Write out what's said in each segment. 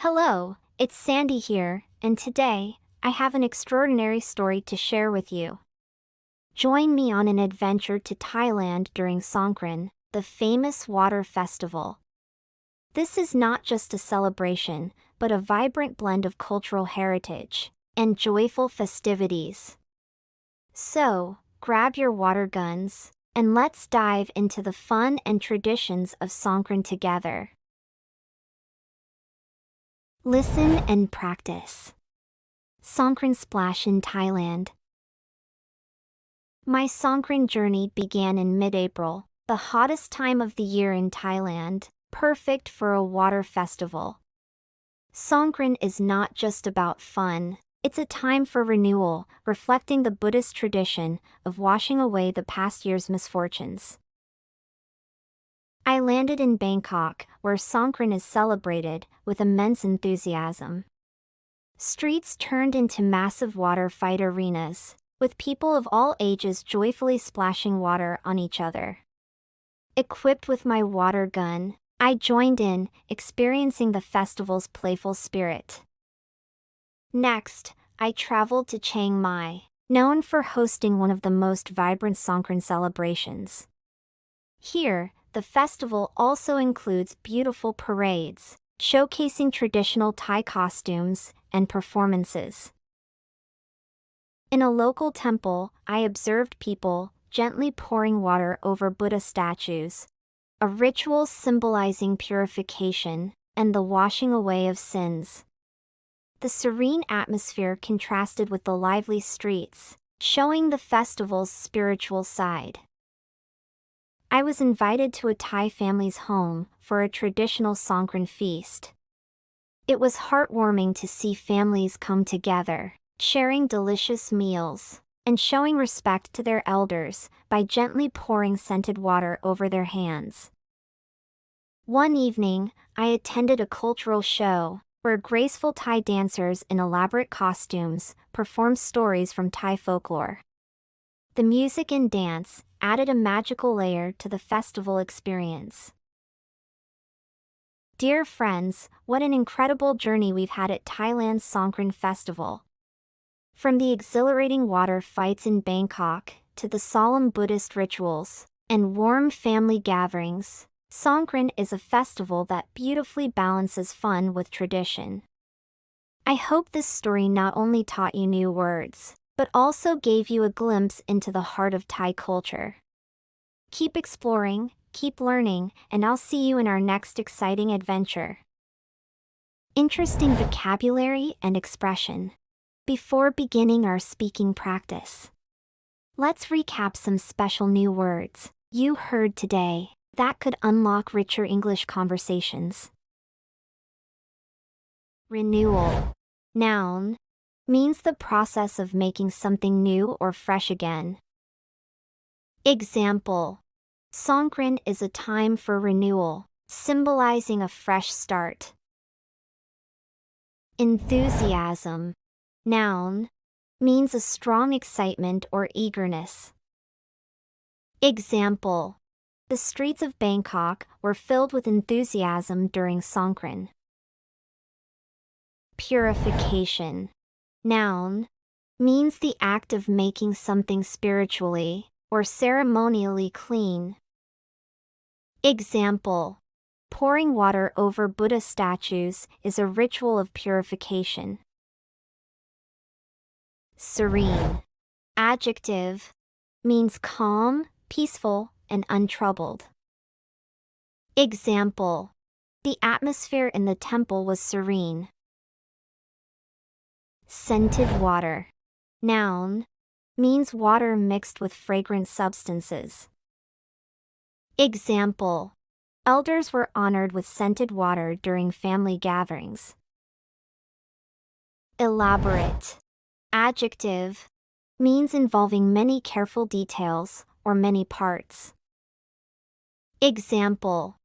Hello, it's Sandy here, and today, I have an extraordinary story to share with you. Join me on an adventure to Thailand during Songkran, the famous water festival. This is not just a celebration, but a vibrant blend of cultural heritage and joyful festivities. So, grab your water guns, and let's dive into the fun and traditions of Songkran together. Listen and practice. Songkran Splash in Thailand. My Songkran journey began in mid-April, the hottest time of the year in Thailand, perfect for a water festival. Songkran is not just about fun, it's a time for renewal, reflecting the Buddhist tradition of washing away the past year's misfortunes. I landed in Bangkok, where Songkran is celebrated with immense enthusiasm. Streets turned into massive water fight arenas, with people of all ages joyfully splashing water on each other. Equipped with my water gun, I joined in, experiencing the festival's playful spirit. Next, I traveled to Chiang Mai, known for hosting one of the most vibrant Songkran celebrations. Here, the festival also includes beautiful parades, showcasing traditional Thai costumes and performances. In a local temple, I observed people gently pouring water over Buddha statues, a ritual symbolizing purification and the washing away of sins. The serene atmosphere contrasted with the lively streets, showing the festival's spiritual side. I was invited to a Thai family's home for a traditional Songkran feast. It was heartwarming to see families come together, sharing delicious meals, and showing respect to their elders by gently pouring scented water over their hands. One evening, I attended a cultural show, where graceful Thai dancers in elaborate costumes performed stories from Thai folklore. The music and dance added a magical layer to the festival experience. Dear friends, what an incredible journey we've had at Thailand's Songkran Festival. From the exhilarating water fights in Bangkok, to the solemn Buddhist rituals and warm family gatherings, Songkran is a festival that beautifully balances fun with tradition. I hope this story not only taught you new words, but also gave you a glimpse into the heart of Thai culture. Keep exploring, keep learning, and I'll see you in our next exciting adventure. Interesting vocabulary and expression. Before beginning our speaking practice, let's recap some special new words you heard today that could unlock richer English conversations. Renewal. Noun. Means the process of making something new or fresh again. Example. Songkran is a time for renewal, symbolizing a fresh start. Enthusiasm. Noun. Means a strong excitement or eagerness. Example. The streets of Bangkok were filled with enthusiasm during Songkran. Purification. Noun. Means the act of making something spiritually or ceremonially clean. Example. Pouring water over Buddha statues is a ritual of purification. Serene. Adjective. Means calm, peaceful, and untroubled. Example. The atmosphere in the temple was serene. Scented water. Noun. Means water mixed with fragrant substances. Example. Elders were honored with scented water during family gatherings. Elaborate. Adjective. Means involving many careful details or many parts. Example.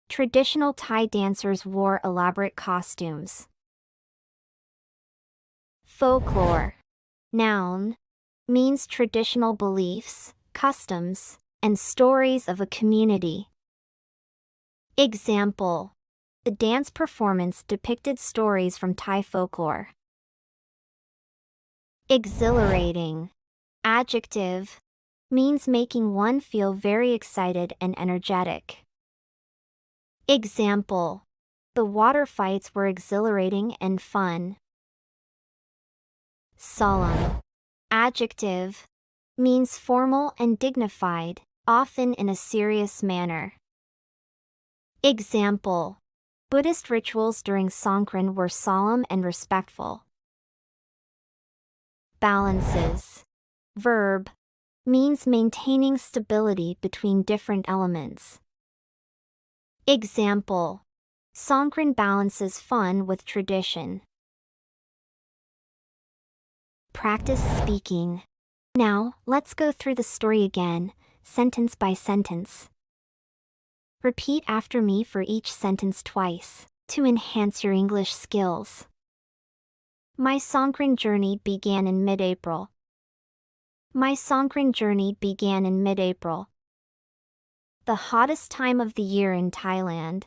Traditional Thai dancers wore elaborate costumes. Folklore. Noun. Means traditional beliefs, customs, and stories of a community. Example. The dance performance depicted stories from Thai folklore. Exhilarating. Adjective. Means making one feel very excited and energetic. Example. The water fights were exhilarating and fun. Solemn. Adjective. Means formal and dignified, often in a serious manner. Example. Buddhist rituals during Songkran were solemn and respectful. Balances. Verb. Means maintaining stability between different elements. Example. Songkran balances fun with tradition. Practice speaking. Now, let's go through the story again, sentence by sentence. Repeat after me for each sentence twice, to enhance your English skills. My Songkran journey began in mid-April. My Songkran journey began in mid-April. The hottest time of the year in Thailand.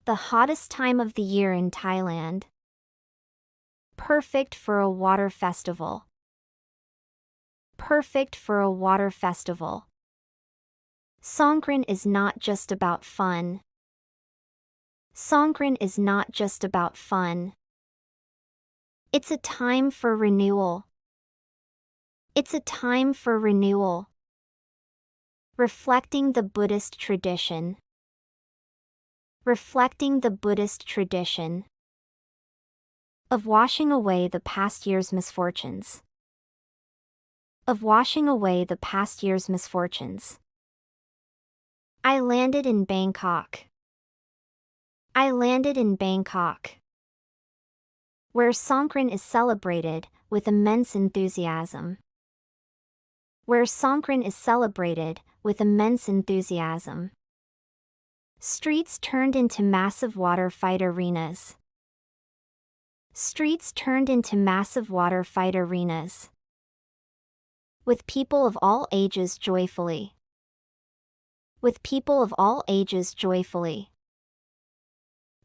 The hottest time of the year in Thailand. Perfect for a water festival. Perfect for a water festival. Songkran is not just about fun. Songkran is not just about fun. It's a time for renewal. It's a time for renewal. Reflecting the Buddhist tradition. Reflecting the Buddhist tradition. Of washing away the past year's misfortunes. Of washing away the past year's misfortunes. I landed in Bangkok. I landed in Bangkok. Where Songkran is celebrated with immense enthusiasm. Where Songkran is celebrated with immense enthusiasm. Streets turned into massive water fight arenas. Streets turned into massive water fight arenas. With people of all ages joyfully. With people of all ages joyfully.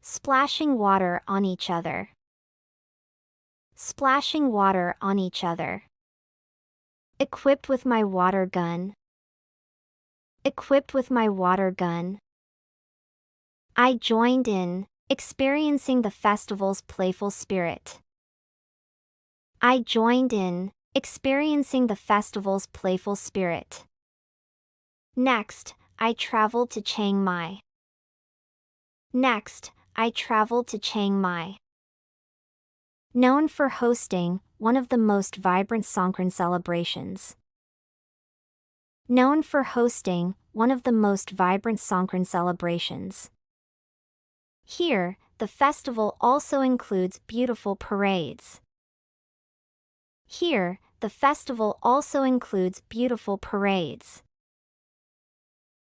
Splashing water on each other. Splashing water on each other. Equipped with my water gun. Equipped with my water gun. I joined in, experiencing the festival's playful spirit. I joined in, experiencing the festival's playful spirit. Next, I traveled to Chiang Mai. Next, I traveled to Chiang Mai. Known for hosting one of the most vibrant Songkran celebrations. Known for hosting one of the most vibrant Songkran celebrations. Here, the festival also includes beautiful parades. Here, the festival also includes beautiful parades.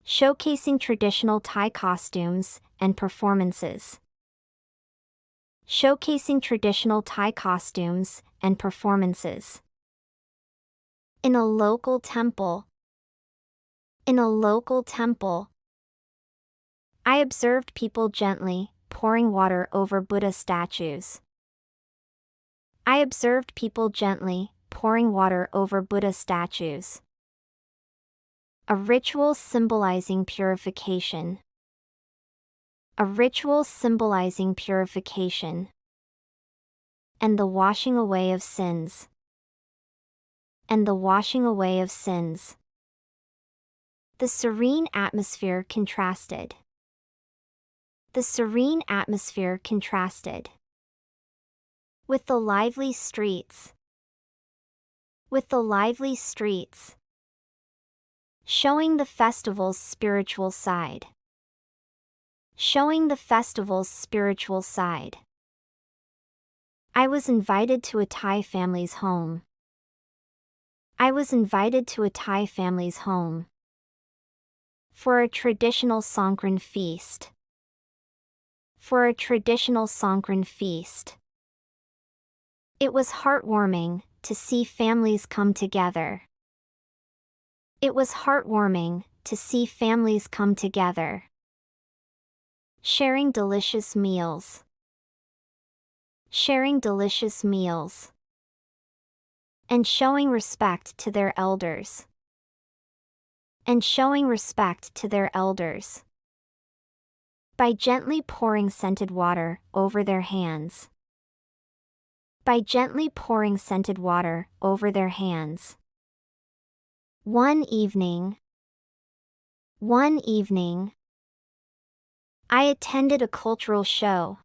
Showcasing traditional Thai costumes and performances. Showcasing traditional Thai costumes and performances. In a local temple. In a local temple. I observed people gently pouring water over Buddha statues. I observed people gently pouring water over Buddha statues. A ritual symbolizing purification. A ritual symbolizing purification. And the washing away of sins. And the washing away of sins. The serene atmosphere contrasted. The serene atmosphere contrasted. With the lively streets. With the lively streets. Showing the festival's spiritual side. Showing the festival's spiritual side. I was invited to a Thai family's home. I was invited to a Thai family's home. For a traditional Songkran feast. For a traditional Songkran feast. It was heartwarming to see families come together. It was heartwarming to see families come together. Sharing delicious meals. Sharing delicious meals. And showing respect to their elders. And showing respect to their elders. By gently pouring scented water over their hands. By gently pouring scented water over their hands. One evening, I attended a cultural show.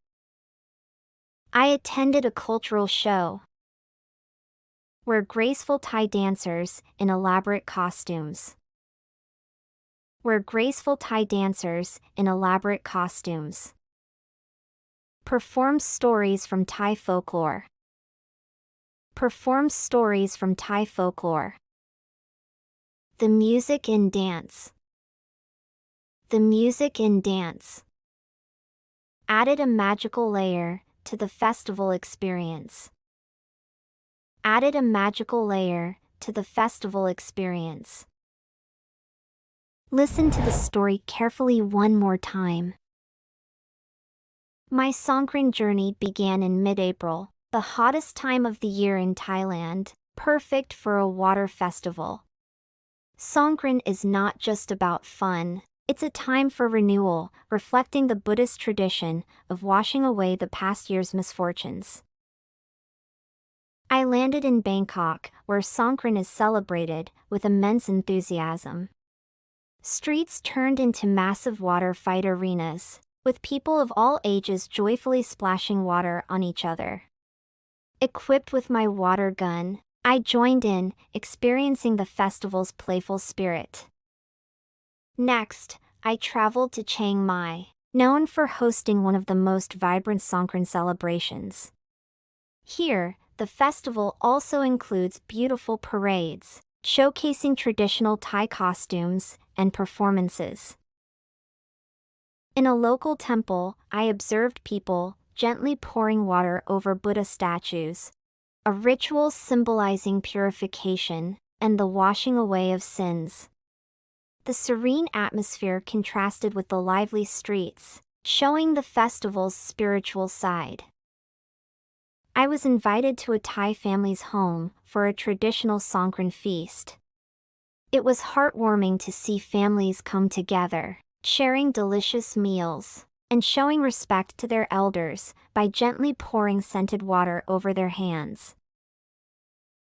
I attended a cultural show where graceful Thai dancers in elaborate costumes. Where graceful Thai dancers in elaborate costumes performed stories from Thai folklore. Performed stories from Thai folklore. The music and dance. The music and dance added a magical layer to the festival experience. Added a magical layer to the festival experience. Listen to the story carefully one more time. My Songkran journey began in mid-April, the hottest time of the year in Thailand, perfect for a water festival. Songkran is not just about fun, it's a time for renewal, reflecting the Buddhist tradition of washing away the past year's misfortunes. I landed in Bangkok, where Songkran is celebrated with immense enthusiasm. Streets turned into massive water fight arenas, with people of all ages joyfully splashing water on each other. Equipped with my water gun, I joined in, experiencing the festival's playful spirit. Next, I traveled to Chiang Mai, known for hosting one of the most vibrant Songkran celebrations. Here, the festival also includes beautiful parades, showcasing traditional Thai costumes and performances. In a local temple, I observed people gently pouring water over Buddha statues, a ritual symbolizing purification and the washing away of sins. The serene atmosphere contrasted with the lively streets, showing the festival's spiritual side. I was invited to a Thai family's home for a traditional Songkran feast. It was heartwarming to see families come together, sharing delicious meals, and showing respect to their elders by gently pouring scented water over their hands.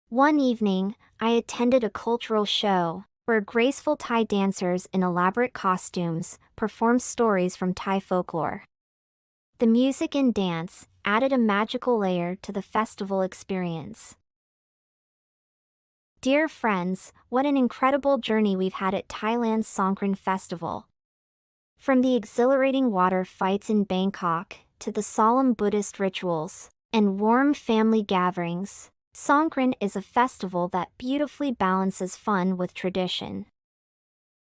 One evening, I attended a cultural show where graceful Thai dancers in elaborate costumes performed stories from Thai folklore. The music and dance added a magical layer to the festival experience. Dear friends, what an incredible journey we've had at Thailand's Songkran Festival. From the exhilarating water fights in Bangkok to the solemn Buddhist rituals and warm family gatherings, Songkran is a festival that beautifully balances fun with tradition.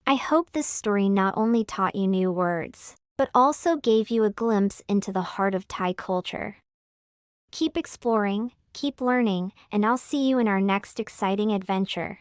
I hope this story not only taught you new words, but also gave you a glimpse into the heart of Thai culture. Keep exploring, keep learning, and I'll see you in our next exciting adventure.